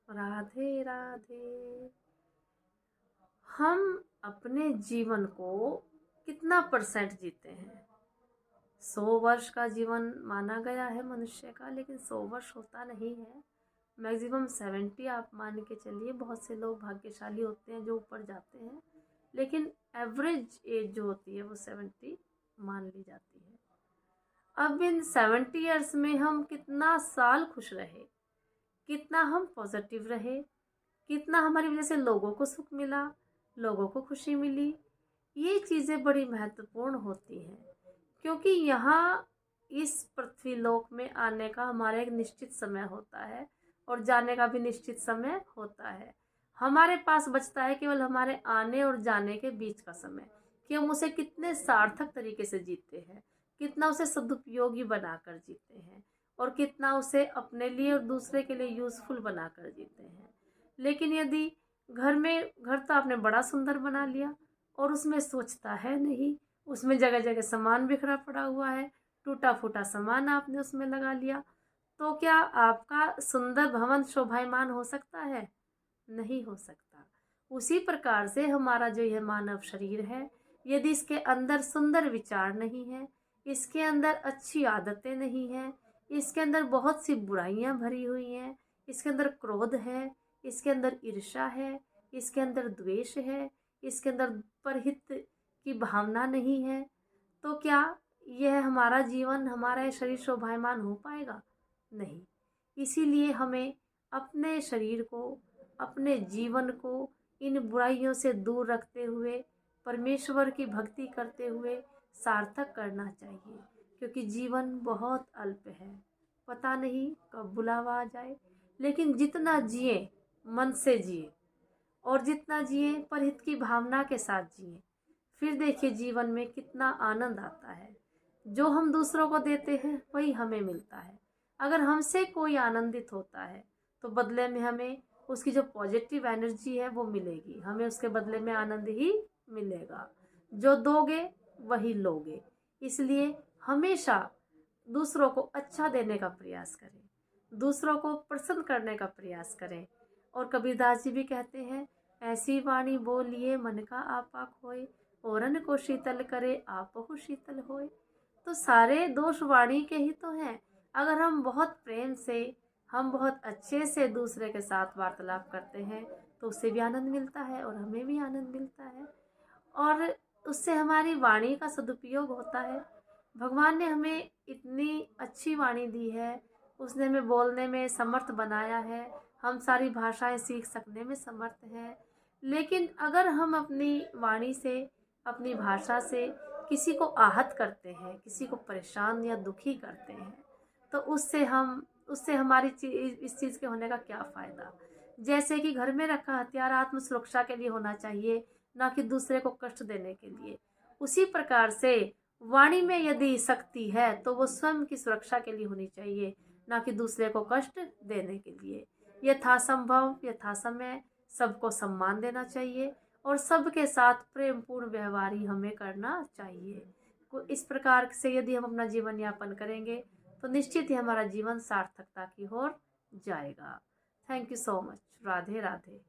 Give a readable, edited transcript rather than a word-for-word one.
राधे राधे। हम अपने जीवन को कितना परसेंट जीते हैं? 100 वर्ष का जीवन माना गया है मनुष्य का, लेकिन 100 वर्ष होता नहीं है। मैक्सिमम 70 आप मान के चलिए। बहुत से लोग भाग्यशाली होते हैं जो ऊपर जाते हैं, लेकिन एवरेज एज जो होती है वो 70 मान ली जाती है। अब इन 70 ईयर्स में हम कितना साल खुश रहे, कितना हम पॉजिटिव रहे, कितना हमारी वजह से लोगों को सुख मिला, लोगों को खुशी मिली, ये चीज़ें बड़ी महत्वपूर्ण होती हैं। क्योंकि यहाँ इस पृथ्वी लोक में आने का हमारा एक निश्चित समय होता है और जाने का भी निश्चित समय होता है। हमारे पास बचता है केवल हमारे आने और जाने के बीच का समय, कि हम उसे कितने सार्थक तरीके से जीते हैं, कितना उसे सदुपयोगी बनाकर जीते हैं और कितना उसे अपने लिए और दूसरे के लिए यूज़फुल बनाकर जीते हैं। लेकिन यदि घर तो आपने बड़ा सुंदर बना लिया और उसमें स्वच्छता है नहीं, उसमें जगह जगह सामान बिखरा पड़ा हुआ है, टूटा फूटा सामान आपने उसमें लगा लिया, तो क्या आपका सुंदर भवन शोभायमान हो सकता है? नहीं हो सकता। उसी प्रकार से हमारा जो यह मानव शरीर है, यदि इसके अंदर सुंदर विचार नहीं है, इसके अंदर अच्छी आदतें नहीं हैं, इसके अंदर बहुत सी बुराइयां भरी हुई हैं, इसके अंदर क्रोध है, इसके अंदर ईर्ष्या है, इसके अंदर द्वेष है, इसके अंदर परहित की भावना नहीं है, तो क्या यह हमारा जीवन, हमारा यह शरीर शोभायमान हो पाएगा? नहीं। इसीलिए हमें अपने शरीर को, अपने जीवन को इन बुराइयों से दूर रखते हुए, परमेश्वर की भक्ति करते हुए सार्थक करना चाहिए। क्योंकि जीवन बहुत अल्प है, पता नहीं कब बुलावा आ जाए। लेकिन जितना जिए मन से जिए और जितना जिए परहित की भावना के साथ जिए, फिर देखिए जीवन में कितना आनंद आता है। जो हम दूसरों को देते हैं वही हमें मिलता है। अगर हमसे कोई आनंदित होता है तो बदले में हमें उसकी जो पॉजिटिव एनर्जी है वो मिलेगी, हमें उसके बदले में आनंद ही मिलेगा। जो दोगे वही लोगे। इसलिए हमेशा दूसरों को अच्छा देने का प्रयास करें, दूसरों को प्रसन्न करने का प्रयास करें। और कबीरदास जी भी कहते हैं, ऐसी वाणी बोलिए मन का आपा खोए, औरन को शीतल करे आपहु शीतल होए। तो सारे दोष वाणी के ही तो हैं। अगर हम बहुत प्रेम से, हम बहुत अच्छे से दूसरे के साथ वार्तालाप करते हैं तो उससे भी आनंद मिलता है और हमें भी आनंद मिलता है और उससे हमारी वाणी का सदुपयोग होता है। भगवान ने हमें इतनी अच्छी वाणी दी है, उसने हमें बोलने में समर्थ बनाया है, हम सारी भाषाएं सीख सकने में समर्थ हैं। लेकिन अगर हम अपनी वाणी से, अपनी भाषा से किसी को आहत करते हैं, किसी को परेशान या दुखी करते हैं, तो उससे हमारी इस चीज़ के होने का क्या फ़ायदा। जैसे कि घर में रखा हथियार आत्म सुरक्षा के लिए होना चाहिए, ना कि दूसरे को कष्ट देने के लिए। उसी प्रकार से वाणी में यदि शक्ति है तो वो स्वयं की सुरक्षा के लिए होनी चाहिए, ना कि दूसरे को कष्ट देने के लिए। यथासंभव यथासमय सबको सम्मान देना चाहिए और सबके साथ प्रेम पूर्ण व्यवहार ही हमें करना चाहिए। इस प्रकार से यदि हम अपना जीवन यापन करेंगे तो निश्चित ही हमारा जीवन सार्थकता की ओर जाएगा। Thank you so much. Radhe Radhe.